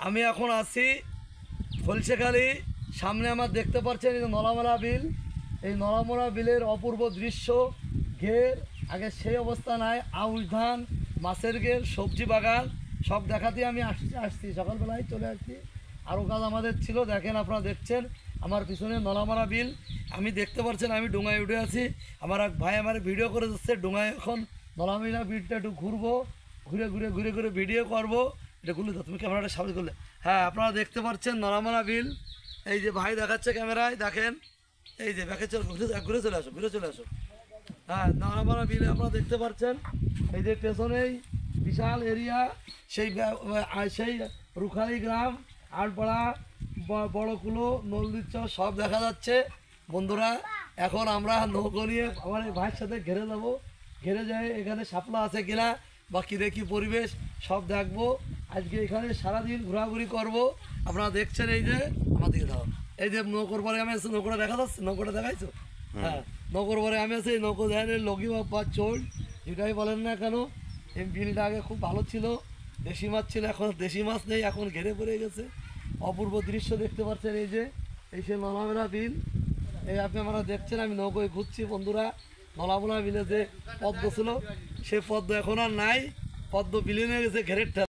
আমি এখন আছি ফলসেখালি। সামনে আমার দেখতে পাচ্ছেন এই নলামরা বিল। এই নলামরা বিলের অপূর্ব দৃশ্য। ঘের আগে সেই অবস্থা নাই, আউশ ধান, মাছের ঘের, সবজি বাগান সব দেখাতে আমি আসছি সকালবেলায় চলে আসছি। আরও কাজ আমাদের ছিল, দেখেন আপনারা দেখছেন আমার পিছনে নলামরা বিল। আমি দেখতে পাচ্ছেন আমি ডোঙায় উঠে আছি। আমার এক ভাই আমার ভিডিও করে দিচ্ছে ডোঙায়। এখন নলামরা বিলটা একটু ঘুরবো, ঘুরে ঘুরে ঘুরে ঘুরে ভিডিও করবো। এটা খুলে দাও, তুমি ক্যামেরাটা সামনে করলে। হ্যাঁ, আপনারা দেখতে পাচ্ছেন নলামরা বিল। এই যে ভাই দেখাচ্ছে ক্যামেরায়, দেখেন এই যে ব্যাকে ঘুরে চলে আসো, ঘুরে চলে আসো। হ্যাঁ, নলামরা বিলে আপনারা দেখতে পাচ্ছেন এই যে পেছনেই বিশাল এরিয়া। সেই রুখালি গ্রাম, আটপাড়া, বড়কুলো, নলদিচ্ছ সব দেখা যাচ্ছে বন্ধুরা। এখন আমরা নৌকো নিয়ে আমার এই ভাইয়ের সাথে ঘেরে যাবো। ঘেরে যায় এখানে শাপলা আছে কিনা বা কী দেখি পরিবেশ সব দেখবো। আজকে এখানে সারাদিন ঘোরাঘুরি করব। আপনারা দেখছেন এই যে আমার দিকে দাও, এই যে নৌকোর পরে আমি আছি, নৌকোটা দেখা যাচ্ছে, নৌকোটা দেখাইছো? হ্যাঁ, নৌকোর পরে আমি আছি। এই নৌকো দেখেন লগি বা চোল যেটাই বলেন না কেন। এই বিলটা আগে খুব ভালো ছিল, দেশি মাছ ছিল, এখন দেশি মাছ নেই, এখন ঘেরে পড়ে গেছে। অপূর্ব দৃশ্য দেখতে পাচ্ছেন এই যে এই সে নলামরা বিল। এই আপনি আমরা দেখছেন আমি নৌকোয় ঘুরছি বন্ধুরা। নলামরা বিলে যে পদ্ম ছিল সে পদ্ম এখন আর নাই, পদ্ম বিলীন হয়ে গেছে ঘেরের ঠেলা।